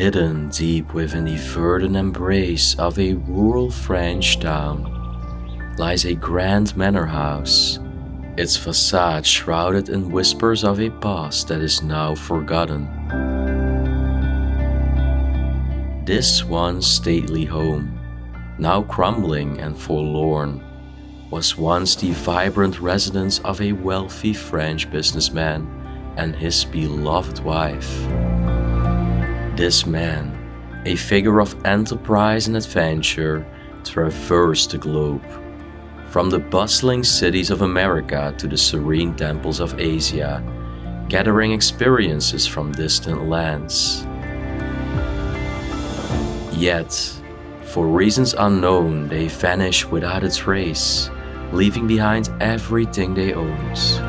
Hidden deep within the verdant embrace of a rural French town lies a grand manor house, its facade shrouded in whispers of a past that is now forgotten. This once stately home, now crumbling and forlorn, was once the vibrant residence of a wealthy French businessman and his beloved wife. This man, a figure of enterprise and adventure, traversed the globe, from the bustling cities of America to the serene temples of Asia, gathering experiences from distant lands. Yet, for reasons unknown, they vanish without a trace, leaving behind everything they owned.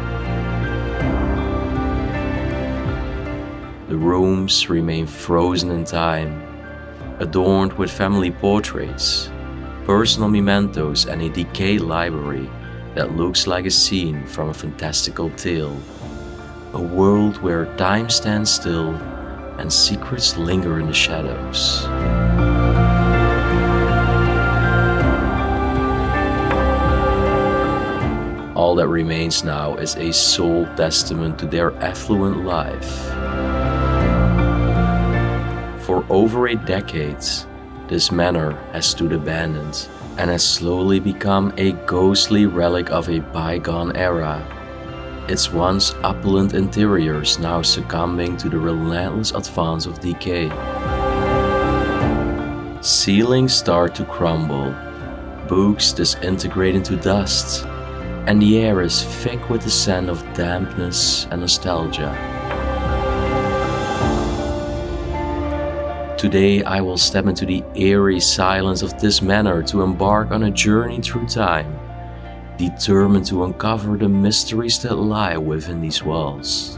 The rooms remain frozen in time, adorned with family portraits, personal mementos, and a decayed library that looks like a scene from a fantastical tale. A world where time stands still and secrets linger in the shadows. All that remains now is a sole testament to their affluent life. For over a decade, this manor has stood abandoned and has slowly become a ghostly relic of a bygone era, its once opulent interiors now succumbing to the relentless advance of decay. Ceilings start to crumble, books disintegrate into dust, and the air is thick with the scent of dampness and nostalgia. Today I will step into the eerie silence of this manor to embark on a journey through time, determined to uncover the mysteries that lie within these walls.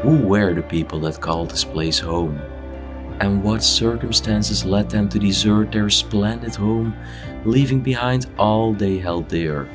Who were the people that called this place home? And what circumstances led them to desert their splendid home, leaving behind all they held dear?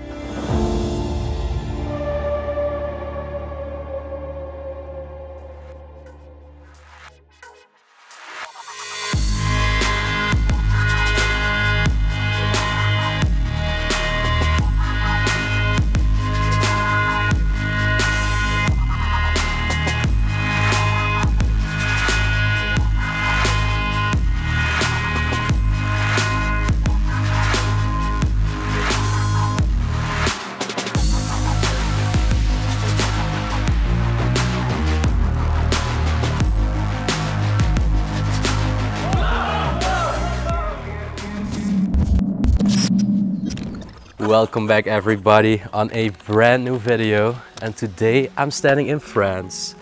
Welcome back everybody on a brand new video, and today I'm standing in France,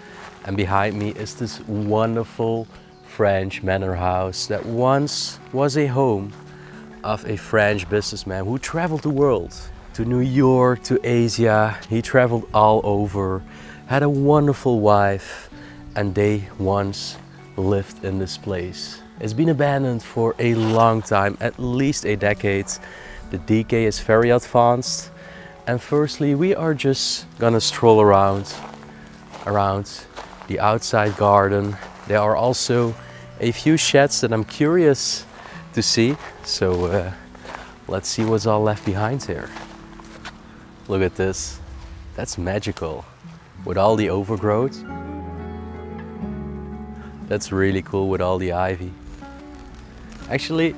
and behind me is this wonderful French manor house that once was a home of a French businessman who traveled the world, to New York, to Asia. He traveled all over, had a wonderful wife, and they once lived in this place. It's been abandoned for a long time, at least a decade. The decay is very advanced, and firstly we are just gonna stroll around the outside garden. There are also a few sheds that I'm curious to see, so let's see what's all left behind here. Look at this, that's magical, with all the overgrowth. That's really cool with all the ivy. Actually,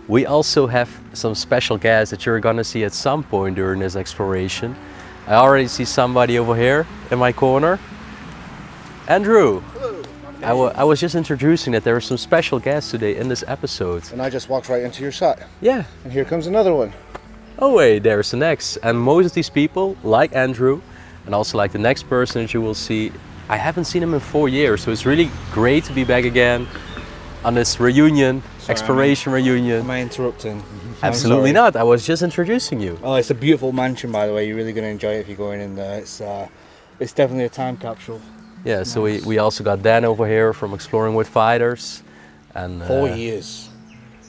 we also have some special guests that you're gonna see at some point during this exploration. I already see somebody over here in my corner. Andrew! Hello. I was just introducing that there are some special guests today in this episode. And I just walked right into your shot. Yeah. And here comes another one. Oh wait, there's the next. And most of these people, like Andrew, and also like the next person that you will see, I haven't seen him in 4 years, so it's really great to be back again on this reunion. Sorry, exploration reunion. Am I interrupting? Absolutely not. I was just introducing you. Oh, it's a beautiful mansion, by the way. You're really going to enjoy it if you're going in there. It's definitely a time capsule. Yeah. So nice. we also got Dan over here from Exploring with Fighters, and 4 years.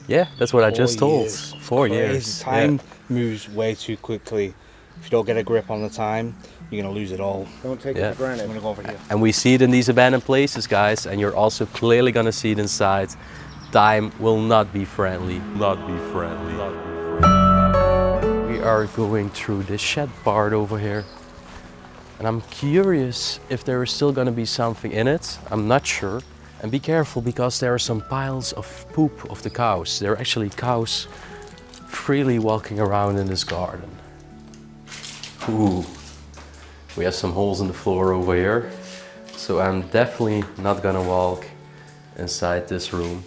Yeah, that's what I just told. 4 Crazy. years. Time moves way too quickly. If you don't get a grip on the time, you're going to lose it all. Don't take it Yeah. for granted. I'm going to go over here. And we see it in these abandoned places, guys, and you're also clearly gonna see it inside. Time will not be friendly. Not be friendly. Not be friendly. We are going through this shed part over here. And I'm curious if there is still gonna be something in it. I'm not sure. And be careful because there are some piles of poop of the cows. There are actually cows freely walking around in this garden. Ooh. We have some holes in the floor over here. So I'm definitely not gonna walk inside this room.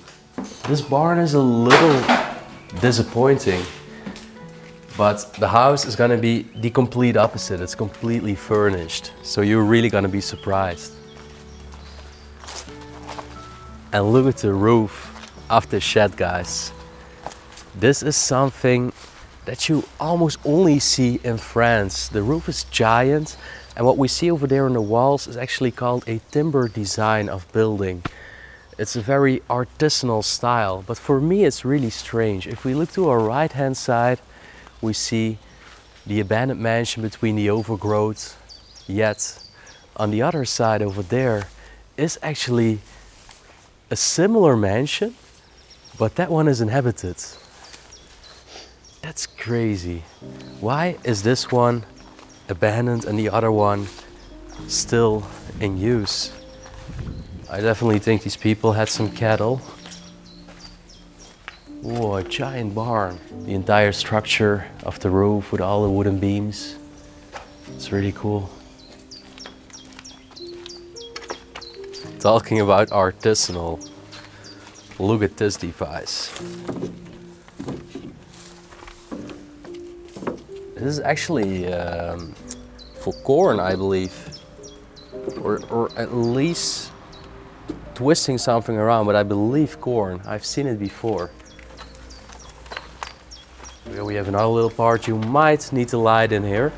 This barn is a little disappointing, but the house is gonna be the complete opposite. It's completely furnished, so you're really gonna be surprised. And look at the roof of the shed, guys. This is something that you almost only see in France. The roof is giant, and what we see over there on the walls is actually called a timber design of building. It's a very artisanal style, but for me it's really strange. If we look to our right hand side, we see the abandoned mansion between the overgrowth, yet on the other side over there is actually a similar mansion, but that one is inhabited. That's crazy. Why is this one abandoned and the other one still in use? I definitely think these people had some cattle. Whoa, a giant barn. The entire structure of the roof with all the wooden beams. It's really cool. Talking about artisanal, look at this device. This is actually for corn, I believe, or at least twisting something around, but I believe corn. I've seen it before. Here we have another little part. You might need to light in here.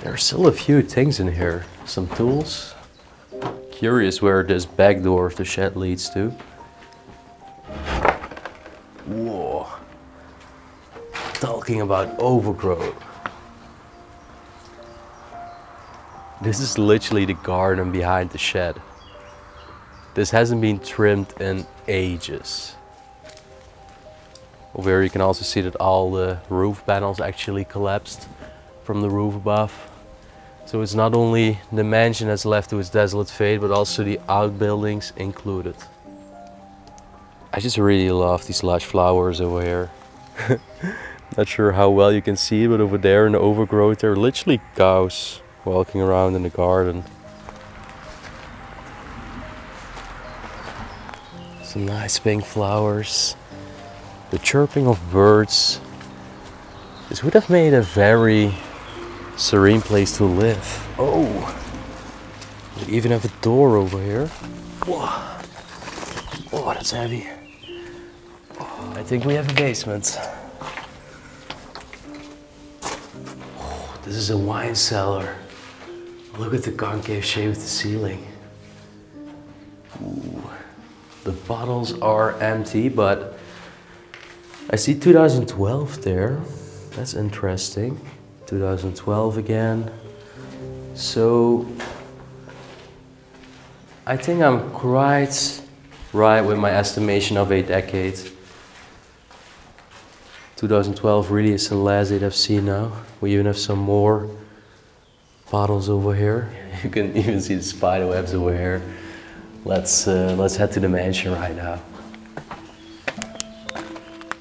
There are still a few things in here. Some tools. Curious where this back door of the shed leads to. Whoa. Talking about overgrowth. This is literally the garden behind the shed. This hasn't been trimmed in ages. Over here you can also see that all the roof panels actually collapsed from the roof above. So it's not only the mansion that's left to its desolate fate, but also the outbuildings included. I just really love these large flowers over here. Not sure how well you can see, but over there in the overgrowth there are literally cows walking around in the garden. Some nice pink flowers. The chirping of birds. This would have made a very serene place to live. Oh! We even have a door over here. Whoa! Oh, that's heavy. Oh, I think we have a basement. Oh, this is a wine cellar. Look at the concave shape of the ceiling. Ooh. The bottles are empty, but I see 2012 there. That's interesting. 2012 again. So I think I'm quite right with my estimation of a decade. 2012 really is the last date I've seen now. We even have some more bottles over here. You can even see the spider webs over here. Let's head to the mansion right now.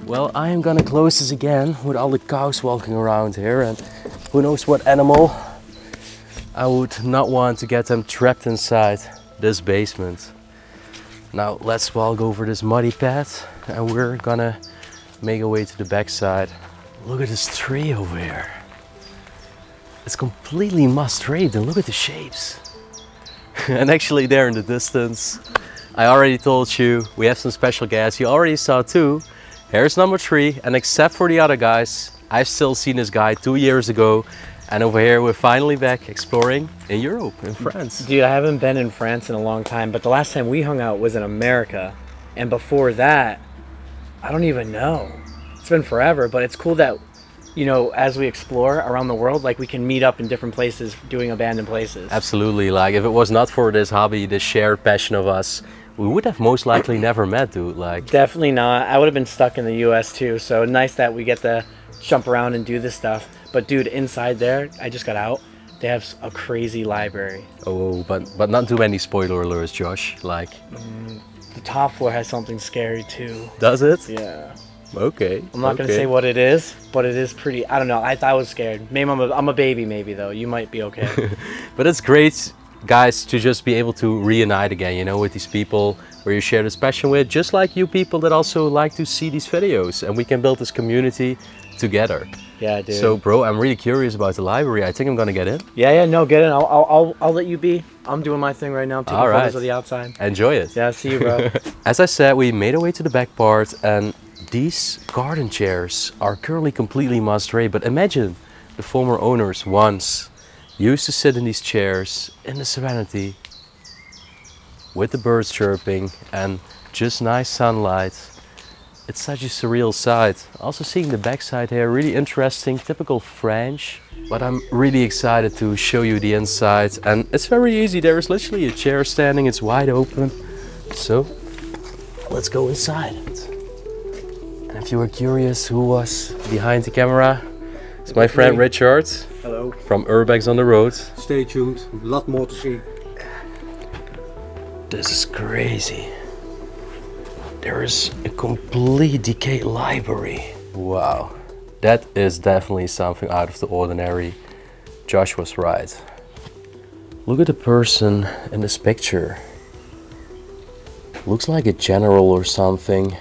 Well, I am gonna close this again with all the cows walking around here, and who knows what animal. I would not want to get them trapped inside this basement. Now let's walk over this muddy path and we're gonna make our way to the backside. Look at this tree over here. It's completely moss draped and look at the shapes. And actually there in the distance, I already told you, we have some special guests. You already saw two. Here's number 3, and except for the other guys, I've still seen this guy 2 years ago. And over here we're finally back exploring in Europe, in France. Dude, I haven't been in France in a long time, but the last time we hung out was in America. And before that, I don't even know. It's been forever, but it's cool that you know, as we explore around the world, like we can meet up in different places doing abandoned places. Absolutely. Like if it was not for this hobby, this shared passion of us, we would have most likely never met, dude. Like Definitely not. I would have been stuck in the US too. So nice that we get to jump around and do this stuff. But dude, inside there, I just got out. They have a crazy library. oh, but not too many spoiler alerts, Josh. Like The top floor has something scary too. does it? Yeah. Okay. I'm not gonna say what it is, but it is pretty. I don't know. I was scared. Maybe I'm a baby. Maybe though. You might be okay. But it's great, guys, to just be able to reunite again, you know, with these people where you share this passion with, just like you people that also like to see these videos, and we can build this community together. Yeah, dude. So, bro, I'm really curious about the library. I think I'm gonna get in. yeah. No, get in. I'll let you be. I'm doing my thing right now. I'm taking All right. photos of the outside. Enjoy it. Yeah. See you, bro. As I said, we made our way to the back part, and these garden chairs are currently completely moss-free, but imagine the former owners once used to sit in these chairs in the serenity with the birds chirping and just nice sunlight. It's such a surreal sight. Also seeing the backside here, really interesting, typical French. But I'm really excited to show you the inside, and it's very easy. There is literally a chair standing, it's wide open. So let's go inside. And if you were curious who was behind the camera, it's my friend Richard Hello. from Urbex on the Road. Stay tuned. A lot more to see. This is crazy. There is a complete decayed library. Wow. That is definitely something out of the ordinary. Josh was right. Look at the person in this picture. Looks like a general or something.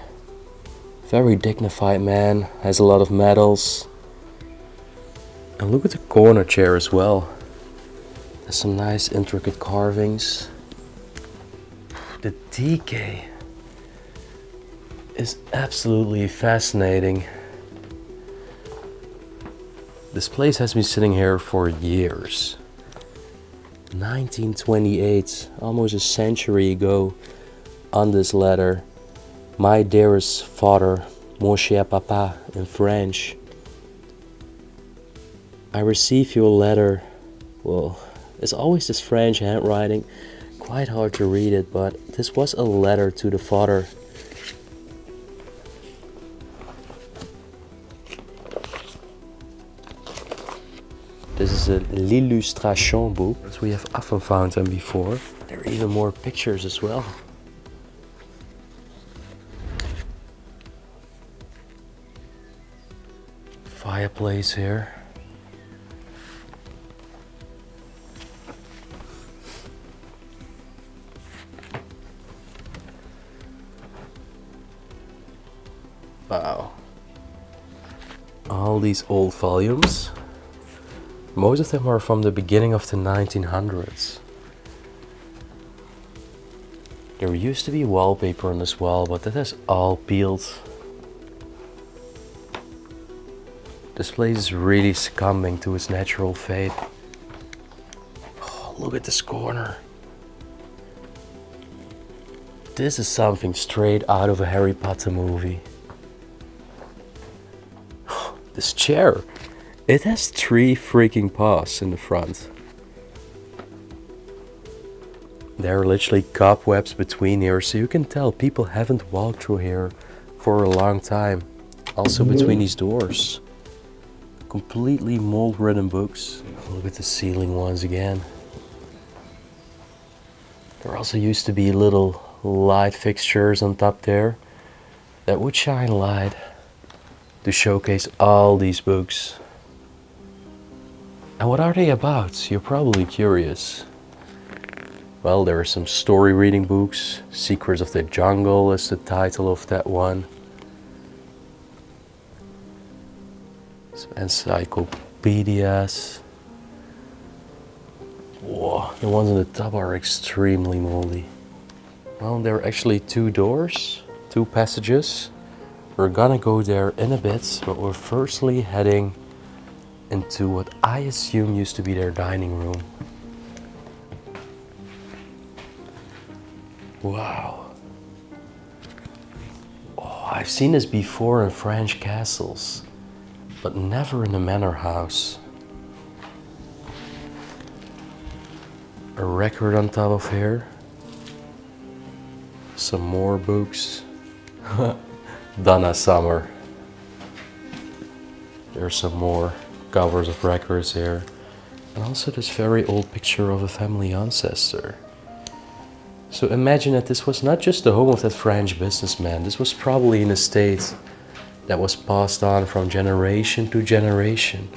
Very dignified man, has a lot of medals. And look at the corner chair as well. There's some nice intricate carvings. The decay is absolutely fascinating. This place has been sitting here for years. 1928, almost a century ago, on this letter. My dearest father, mon cher papa, in French. I received your letter. Well, it's always this French handwriting. Quite hard to read it, but this was a letter to the father. This is a l'illustration book, as we have often found them before. There are even more pictures as well. Fireplace here. Wow. All these old volumes. Most of them are from the beginning of the 1900s. There used to be wallpaper on this wall, but that has all peeled. This place is really succumbing to its natural fate. Oh, look at this corner. This is something straight out of a Harry Potter movie. This chair, it has 3 freaking paws in the front. There are literally cobwebs between here, so you can tell people haven't walked through here for a long time. Also between these doors. Completely mold-ridden books. Look at the ceiling once again. There also used to be little light fixtures on top there that would shine light to showcase all these books. And what are they about? You're probably curious. Well, there are some story reading books. Secrets of the Jungle is the title of that one. Some encyclopedias. Whoa, the ones on the top are extremely moldy. Well, there are actually 2 doors, 2 passages. We're gonna go there in a bit, but we're firstly heading into what I assume used to be their dining room. Wow. Oh, I've seen this before in French castles. but never in a manor house. A record on top of here. Some more books. Donna Summer. There's some more covers of records here. And also this very old picture of a family ancestor. So imagine that this was not just the home of that French businessman. This was probably an estate that was passed on from generation to generation.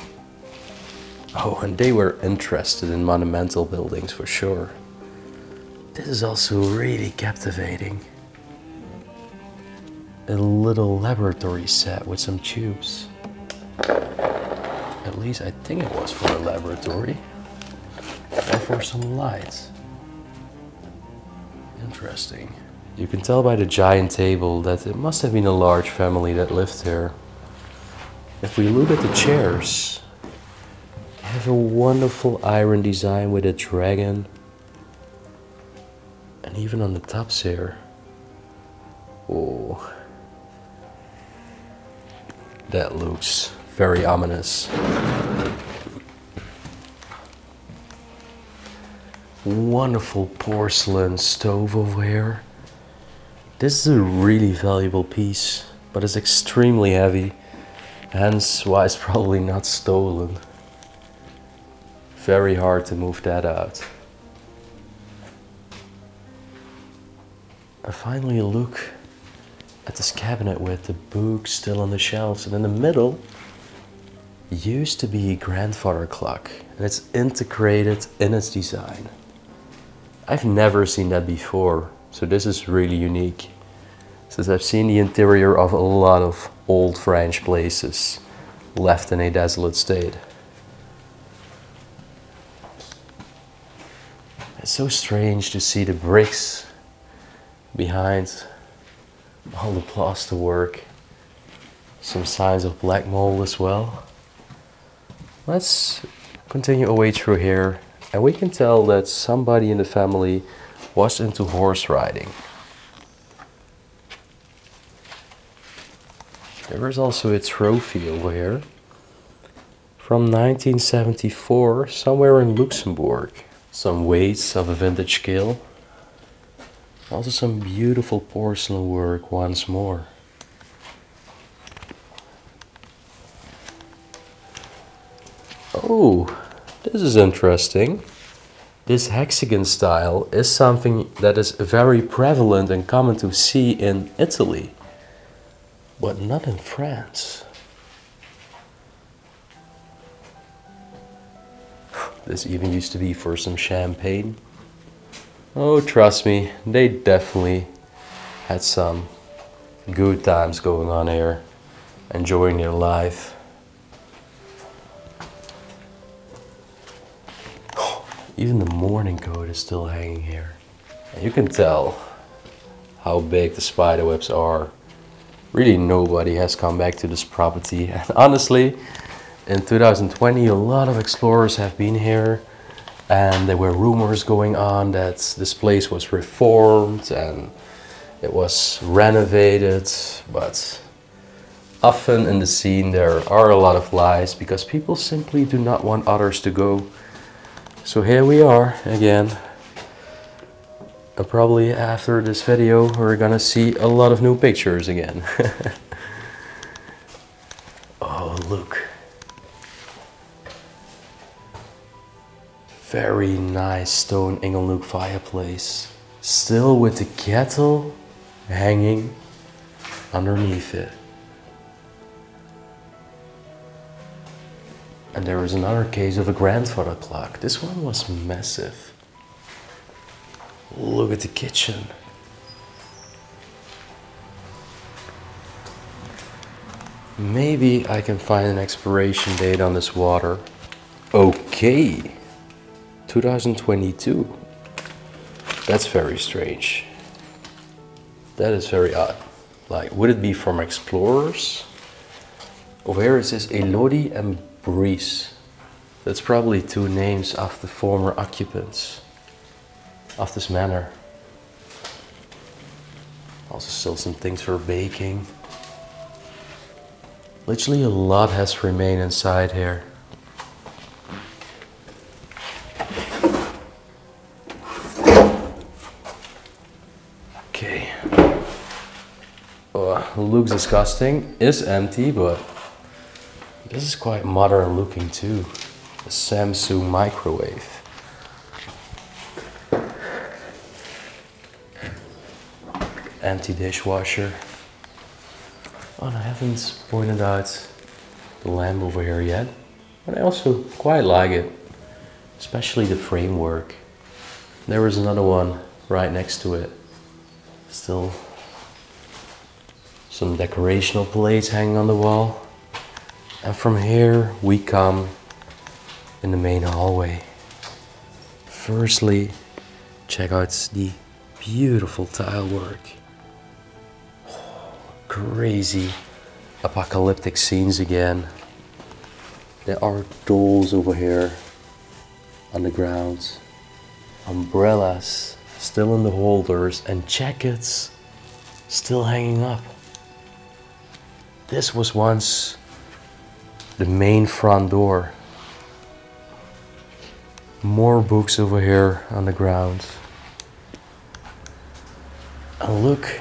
Oh, and they were interested in monumental buildings for sure. This is also really captivating. A little laboratory set with some tubes. At least I think it was for a laboratory. Or for some lights. Interesting. You can tell by the giant table that it must have been a large family that lived here. If we look at the chairs, they have a wonderful iron design with a dragon. And even on the tops here. Oh. That looks very ominous. Wonderful porcelain stove over here. This is a really valuable piece, but it's extremely heavy, hence why it's probably not stolen. Very hard to move that out. And finally look at this cabinet with the books still on the shelves, and in the middle used to be a grandfather clock, and it's integrated in its design. I've never seen that before, so this is really unique, since I've seen the interior of a lot of old French places left in a desolate state. It's so strange to see the bricks behind all the plaster work, some signs of black mold as well. Let's continue our way through here, and we can tell that somebody in the family was into horse riding. There is also a trophy over here from 1974, somewhere in Luxembourg. Some weights of a vintage scale. Also some beautiful porcelain work once more. Oh, this is interesting. This hexagon style is something that is very prevalent and common to see in Italy, but not in France. This even used to be for some champagne. Oh, trust me, they definitely had some good times going on here, enjoying their life. Even the morning coat is still hanging here. And you can tell how big the spider webs are. Really, nobody has come back to this property. And honestly, in 2020, a lot of explorers have been here, and there were rumors going on that this place was reformed and it was renovated, but often in the scene there are a lot of lies because people simply do not want others to go. So here we are again, and probably after this video we're gonna see a lot of new pictures again. Oh, look. Very nice stone Inglenook fireplace, still with the kettle hanging underneath it. And there is another case of a grandfather clock. This one was massive. Look at the kitchen. Maybe I can find an expiration date on this water. Okay. 2022. That's very strange. That is very odd. Like, would it be from explorers? Over here it says Elodie and Brice. That's probably two names of the former occupants of this manor. Also still some things for baking. Literally a lot has remained inside here. Okay. Oh, looks disgusting. Is empty, but this is quite modern looking too. A Samsung microwave. Empty dishwasher. Oh, and I haven't pointed out the lamp over here yet, but I also quite like it, especially the framework. There was another one right next to it. Still some decorational plates hanging on the wall. And from here we come in the main hallway. Firstly, check out the beautiful tile work. Crazy apocalyptic scenes again. There are dolls over here on the ground, umbrellas still in the holders, and jackets still hanging up. This was once the main front door. More books over here on the ground. And look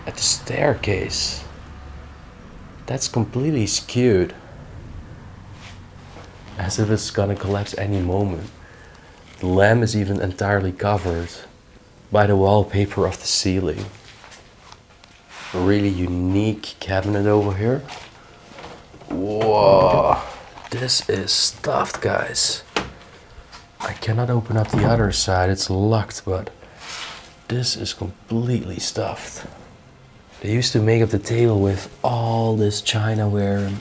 at the staircase. That's completely skewed, as if it's gonna collapse any moment. The lamp is even entirely covered by the wallpaper of the ceiling. A really unique cabinet over here. Whoa, this is stuffed, guys. I cannot open up the other side, it's locked, but this is completely stuffed. They used to make up the table with all this chinaware and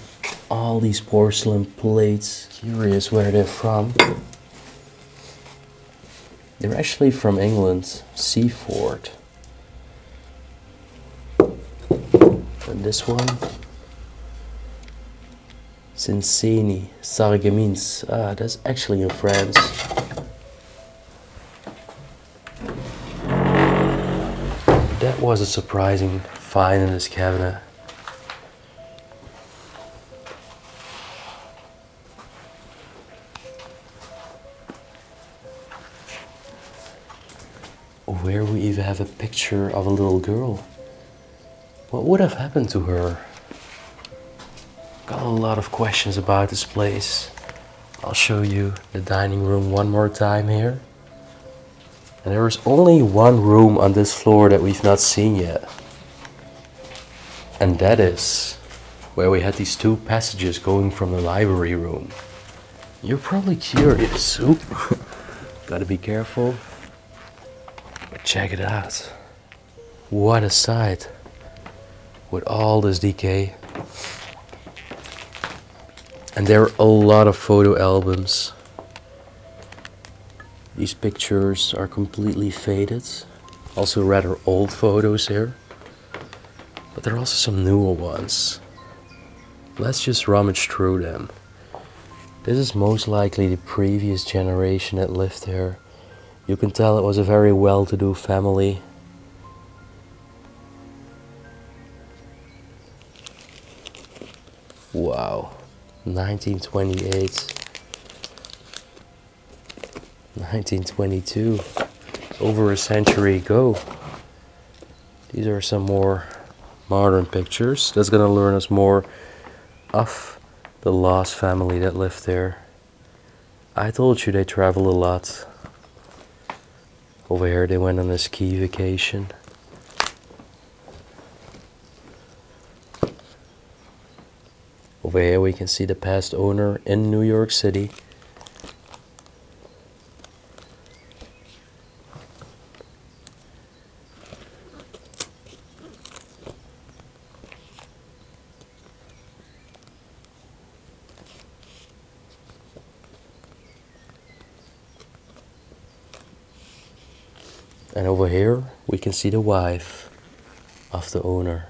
all these porcelain plates. Curious where they're from. They're actually from England, Seaford. And this one, Cinceni, Sarreguemines. Ah, that's actually in France. That was a surprising find in this cabinet. Where we even have a picture of a little girl. What would have happened to her? Got a lot of questions about this place. I'll show you the dining room one more time here. And there is only one room on this floor that we've not seen yet. And that is where we had these two passages going from the library room. You're probably curious. Oop. Gotta be careful. But check it out. What a sight. With all this decay. And there are a lot of photo albums. These pictures are completely faded. Also rather old photos here. But there are also some newer ones. Let's just rummage through them. This is most likely the previous generation that lived here. You can tell it was a very well-to-do family. Wow, 1928, 1922, over a century ago. These are some more modern pictures. That's gonna learn us more of the lost family that lived there. I told you they travel a lot. Over here they went on a ski vacation. Over here we can see the past owner in New York City. And over here we can see the wife of the owner,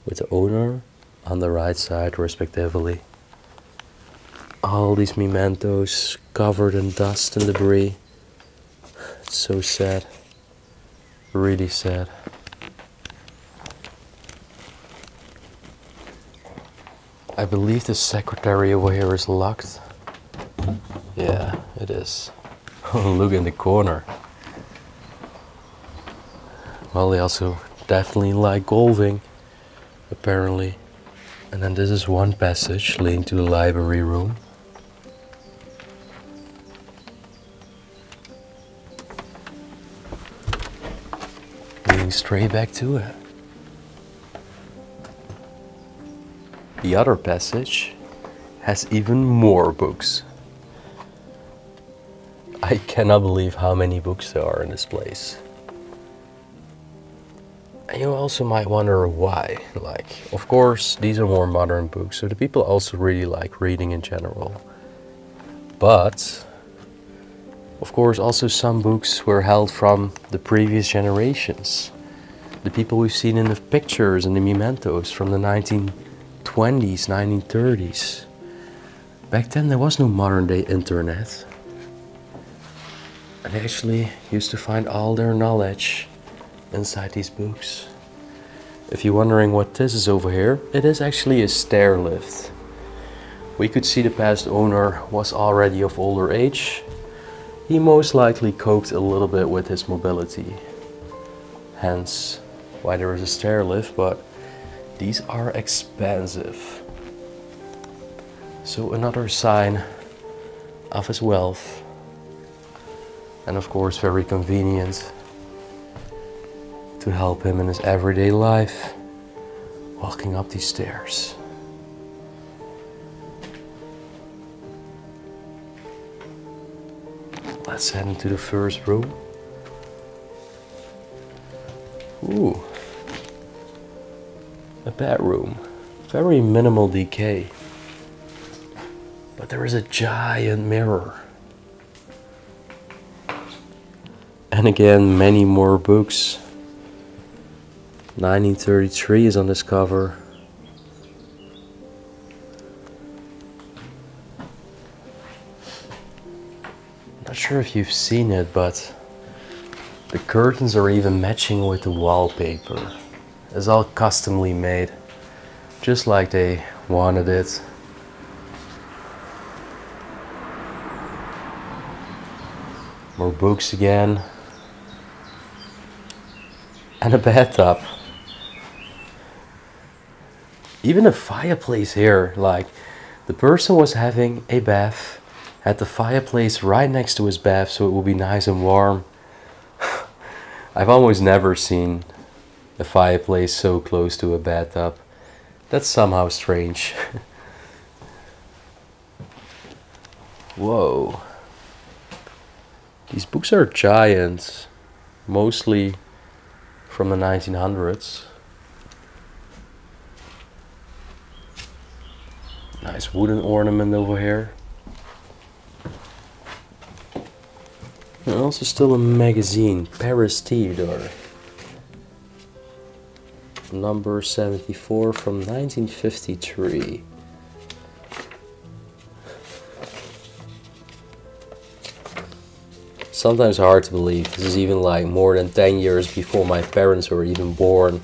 with the owner on the right side respectively. All these mementos covered in dust and debris. It's so sad, really sad. I believe the secretary over here is locked. Yeah, it is. Look in the corner. Well, they also definitely like golfing, apparently. And then this is one passage leading to the library room. Leading straight back to it. The other passage has even more books. I cannot believe how many books there are in this place. And you also might wonder why. Like, of course, these are more modern books, so the people also really like reading in general. But, of course, also some books were held from the previous generations. The people we've seen in the pictures and the mementos from the 1920s, 1930s. Back then there was no modern day internet. And they actually used to find all their knowledge inside these books. If you're wondering what this is over here, it is actually a stair lift. We could see the past owner was already of older age. He most likely coped a little bit with his mobility. Hence why there is a stair lift, but these are expensive. So another sign of his wealth. And of course very convenient to help him in his everyday life, walking up these stairs. Let's head into the first room. Ooh, a bedroom. Very minimal decay. But there is a giant mirror. And again, many more books. 1933 is on this cover. Not sure if you've seen it, but the curtains are even matching with the wallpaper. It's all customly made, just like they wanted it. More books again. And a bathtub. Even a fireplace here, like the person was having a bath, had the fireplace right next to his bath so it will be nice and warm. I've almost never seen a fireplace so close to a bathtub. That's somehow strange. Whoa. These books are giant, mostly from the 1900s. Nice wooden ornament over here. And also still a magazine, Paris Theodore. Number 74 from 1953. Sometimes hard to believe. This is even like more than 10 years before my parents were even born.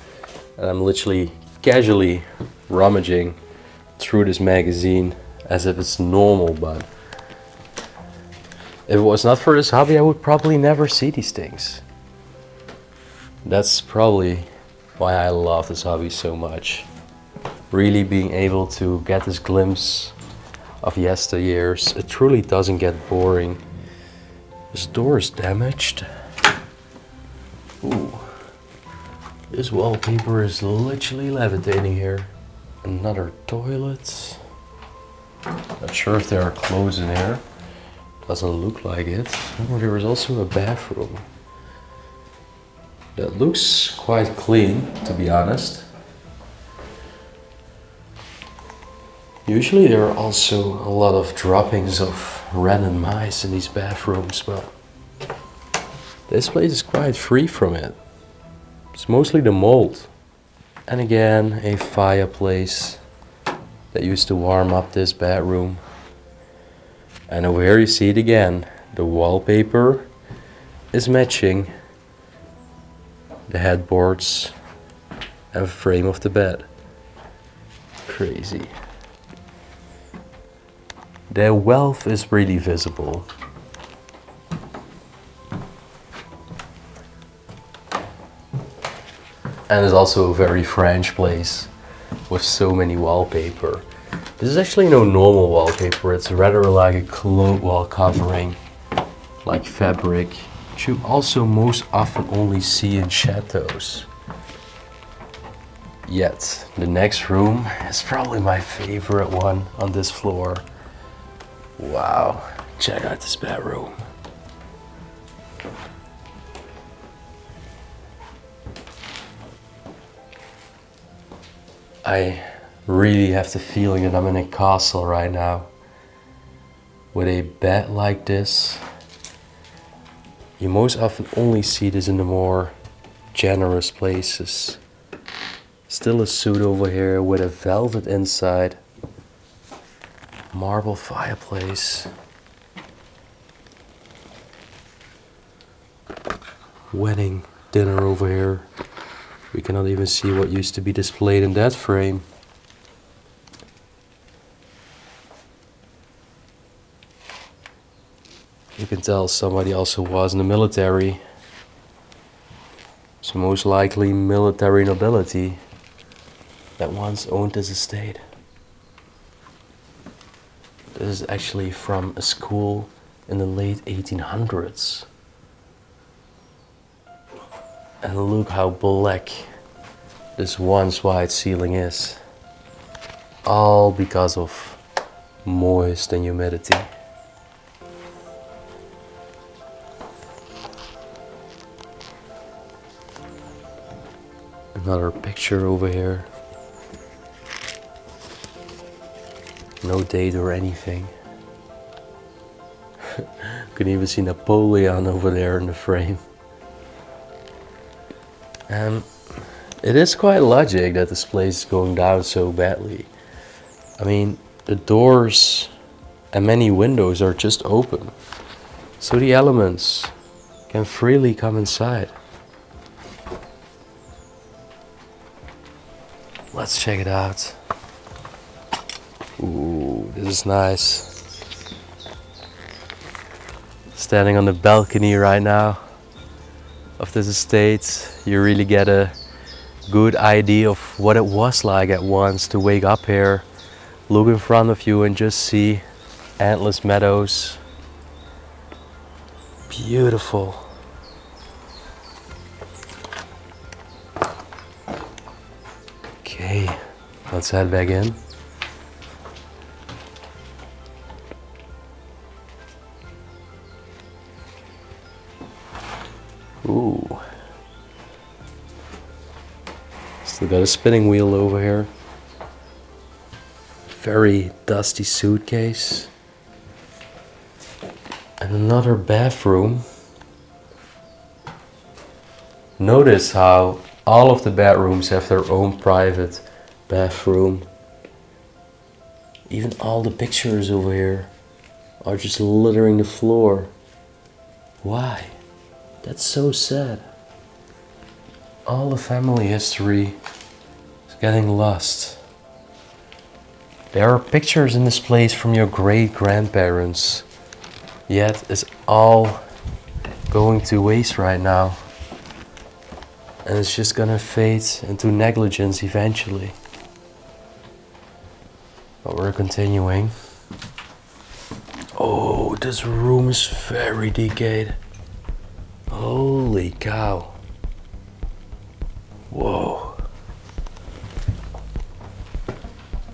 And I'm literally casually rummaging through this magazine as if it's normal, but if it was not for this hobby, I would probably never see these things. That's probably why I love this hobby so much. Really being able to get this glimpse of yesteryears. It truly doesn't get boring. This door is damaged. Ooh. This wallpaper is literally levitating here. Another toilet. Not sure if there are clothes in here. Doesn't look like it. Oh, there is also a bathroom. That looks quite clean, to be honest. Usually there are also a lot of droppings of random mice in these bathrooms, but this place is quite free from it. It's mostly the mold. And again, a fireplace that used to warm up this bedroom. And over here you see it again. The wallpaper is matching the headboards and frame of the bed. Crazy. The wealth is really visible. And it's also a very French place with so many wallpaper. This is actually no normal wallpaper, it's rather like a cloth wall covering, like fabric, which you also most often only see in chateaus. Yet, the next room is probably my favorite one on this floor. Wow, check out this bedroom. I really have the feeling that I'm in a castle right now. With a bed like this. You most often only see this in the more generous places. Still a suite over here with a velvet inside. Marble fireplace. Wedding dinner over here. We cannot even see what used to be displayed in that frame. You can tell somebody also was in the military. So most likely military nobility that once owned this estate. This is actually from a school in the late 1800s. And look how black this once white ceiling is. All because of moist and humidity. Another picture over here. No date or anything. You can even see Napoleon over there in the frame. It is quite logic that this place is going down so badly. I mean, the doors and many windows are just open, so the elements can freely come inside. Let's check it out. Ooh, this is nice. Standing on the balcony right now of this estate, you really get a good idea of what it was like at once to wake up here, look in front of you and just see endless meadows. Beautiful. Okay, let's head back in. Ooh. Still got a spinning wheel over here. Very dusty suitcase. And another bathroom. Notice how all of the bedrooms have their own private bathroom. Even all the pictures over here are just littering the floor. Why? That's so sad. All the family history is getting lost. There are pictures in this place from your great-grandparents, yet it's all going to waste right now. And it's just gonna fade into negligence eventually. But we're continuing. Oh, this room is very decayed. Holy cow. Whoa.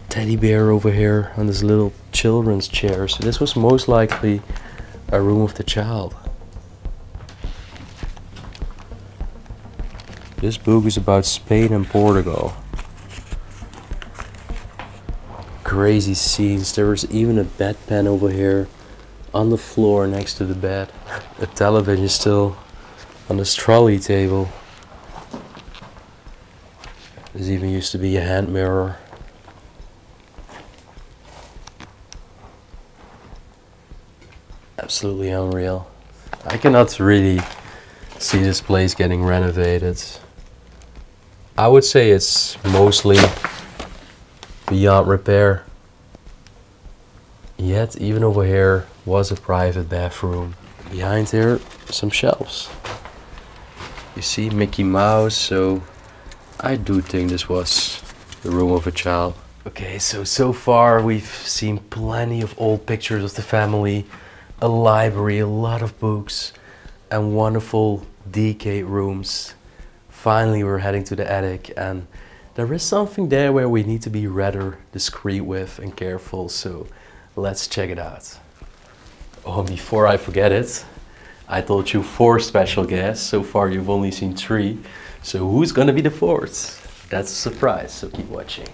Teddy bear over here on this little children's chair. So this was most likely a room of the child. This book is about Spain and Portugal. Crazy scenes. There was even a bedpan over here on the floor next to the bed. A television still on this trolley table. There's even used to be a hand mirror. Absolutely unreal. I cannot really see this place getting renovated. I would say it's mostly beyond repair. Yet even over here was a private bathroom. Behind here, some shelves. You see Mickey Mouse, so I do think this was the room of a child. Okay, so far we've seen plenty of old pictures of the family, a library, a lot of books, and wonderful decayed rooms. Finally we're heading to the attic, and there is something there where we need to be rather discreet with and careful, so let's check it out. Oh, before I forget it, I told you 4 special guests. So far you've only seen 3. So who's gonna be the 4th? That's a surprise, so keep watching.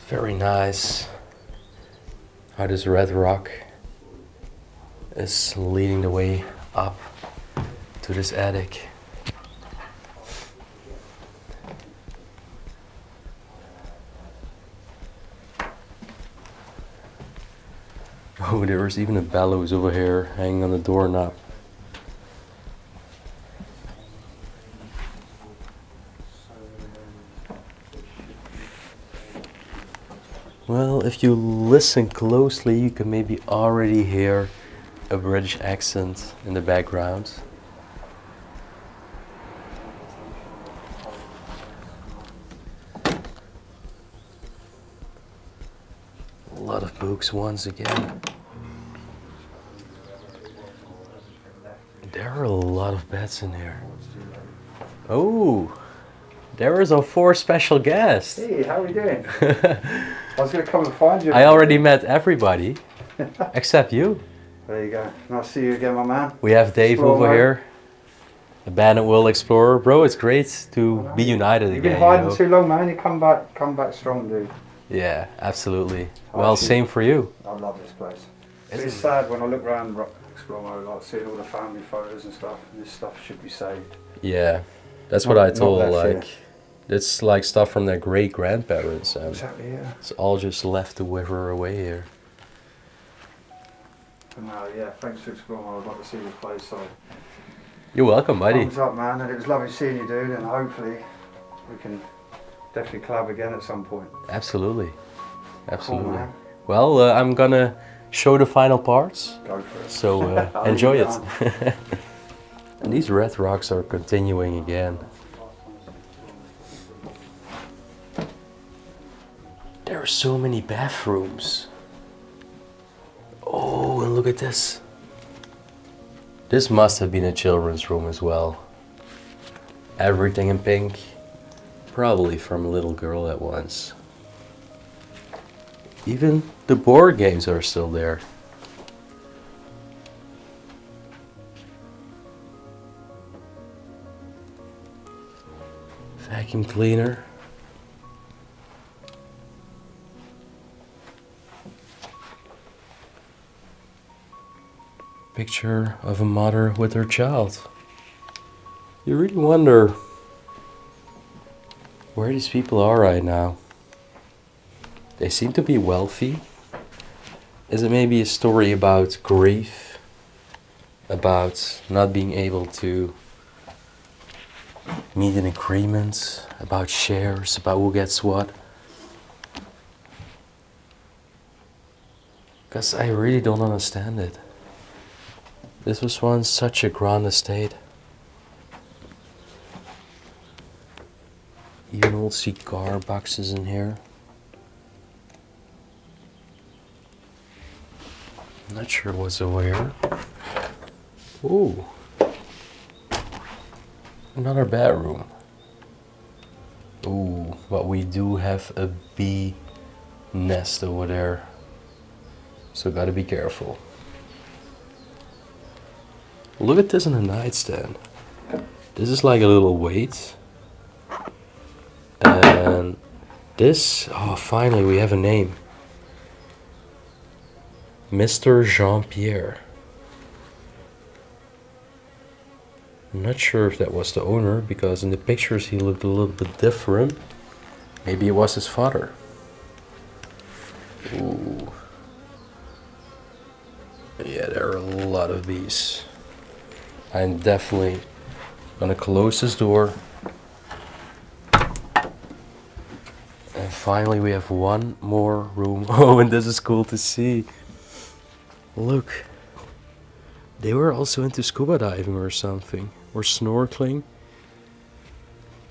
Very nice how this red rock is leading the way up to this attic. Oh, there's even a bellows over here hanging on the doorknob. Well, if you listen closely, you can maybe already hear a British accent in the background. A lot of books once again. There are a lot of beds in here. Oh, there is our 4 special guests. Hey, how are you doing? I was going to come and find you. I already met everybody, except you. There you go. Nice to see you again, my man. We have Dave Explore over mode. here, Abandoned World Explorer. Bro, it's great to be united You've again. been hiding you know? too long, man. You come back strong, dude. Yeah, absolutely. Oh, Well, actually- same for you. I love this place. It's- It's sad when I look around Explore Mode, like seeing all the family photos and stuff. And this stuff should be saved. Yeah, that's what I Not told. that fair. Like, it's like stuff from their great grandparents, and Exactly, yeah. it's all just left to wither away here. But no, yeah, thanks to Explore Mode. I'd like to see this place. So, You're welcome, buddy. thumbs up, man. And it was lovely seeing you, dude. And hopefully, we can definitely collab again at some point. Absolutely, Cool, absolutely. man. Well, I'm gonna show the final parts, Go for it. so I'll enjoy leave it. And these red rocks are continuing again. There are so many bathrooms. Oh, and look at this. This must have been a children's room as well. Everything in pink. Probably from a little girl at once. Even the board games are still there. Vacuum cleaner. Picture of a mother with her child. You really wonder where these people are right now. They seem to be wealthy. Is it maybe a story about grief? About not being able to meet an agreement? About shares? About who gets what? Because I really don't understand it. This was once such a grand estate. Even old cigar boxes in here. I'm not sure what's over here. Ooh. Another bedroom. Ooh, but we do have a bee nest over there. So gotta be careful. Look at this in a nightstand. This is like a little weight. And this, oh, finally we have a name. Mr. Jean-Pierre. I'm not sure if that was the owner, because in the pictures he looked a little bit different. Maybe it was his father. Ooh. Yeah, there are a lot of bees. I'm definitely gonna close this door and finally we have one more room. Oh, and this is cool to see. Look. They were also into scuba diving or something. Or snorkeling.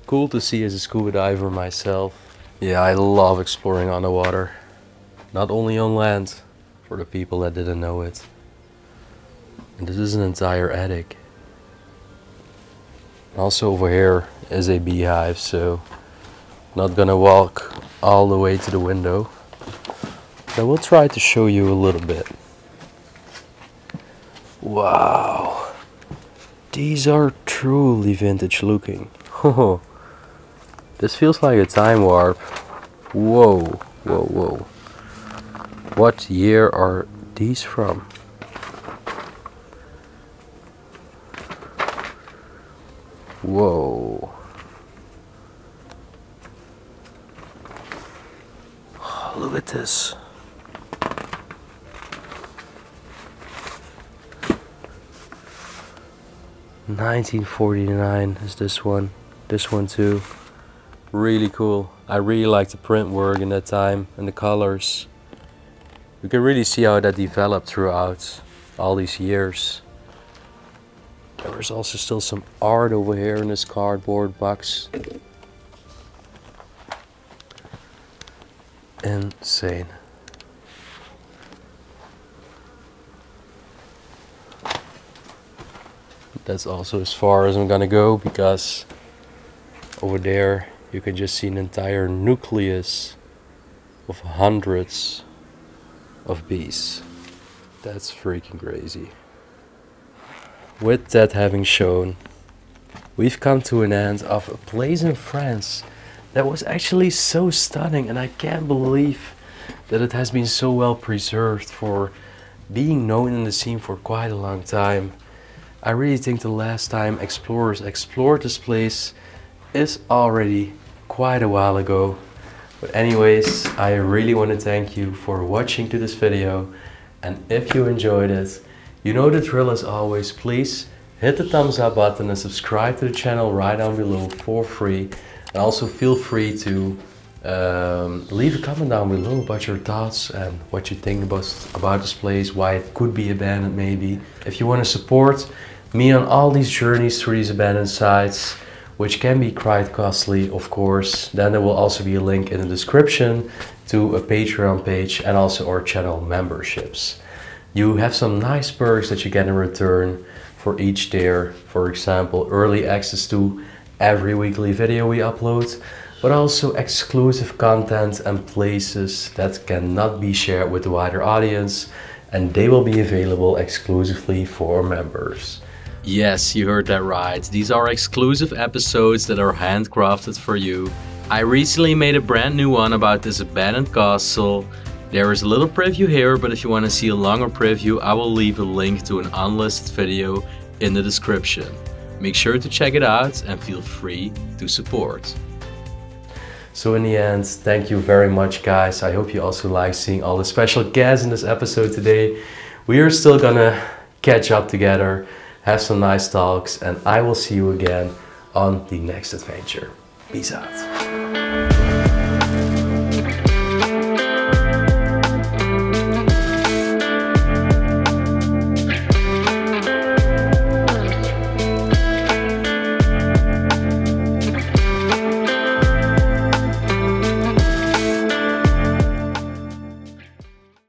Cool to see as a scuba diver myself. Yeah, I love exploring underwater. Not only on land, for the people that didn't know it. And this is an entire attic. Also over here is a beehive, so not gonna walk all the way to the window. But I will try to show you a little bit. Wow, these are truly vintage looking. This feels like a time warp. Whoa, whoa, whoa. What year are these from? Whoa. Oh, look at this. $1949 is this one. This one too. Really cool. I really like the print work in that time and the colors. You can really see how that developed throughout all these years. There is also still some art over here in this cardboard box. Insane. That's also as far as I'm gonna go, because over there you can just see an entire nucleus of hundreds of bees. That's freaking crazy. With that having shown, we've come to an end of a place in France that was actually so stunning, and I can't believe that it has been so well preserved for being known in the scene for quite a long time. I really think the last time explorers explored this place is already quite a while ago. But anyways, I really want to thank you for watching to this video, and if you enjoyed it, you know the drill as always. Please hit the thumbs up button and subscribe to the channel right down below for free. And also feel free to leave a comment down below about your thoughts and what you think about this place, why it could be abandoned maybe. If you want to support me on all these journeys through these abandoned sites, which can be quite costly of course, then there will also be a link in the description to a Patreon page and also our channel memberships. You have some nice perks that you get in return for each tier. For example, early access to every weekly video we upload, but also exclusive content and places that cannot be shared with the wider audience, and they will be available exclusively for members. Yes, you heard that right. These are exclusive episodes that are handcrafted for you. I recently made a brand new one about this abandoned castle. There is a little preview here, but if you want to see a longer preview, I will leave a link to an unlisted video in the description. Make sure to check it out and feel free to support. So in the end, thank you very much guys. I hope you also like seeing all the special guests in this episode today. We are still gonna catch up together, have some nice talks, and I will see you again on the next adventure. Peace out.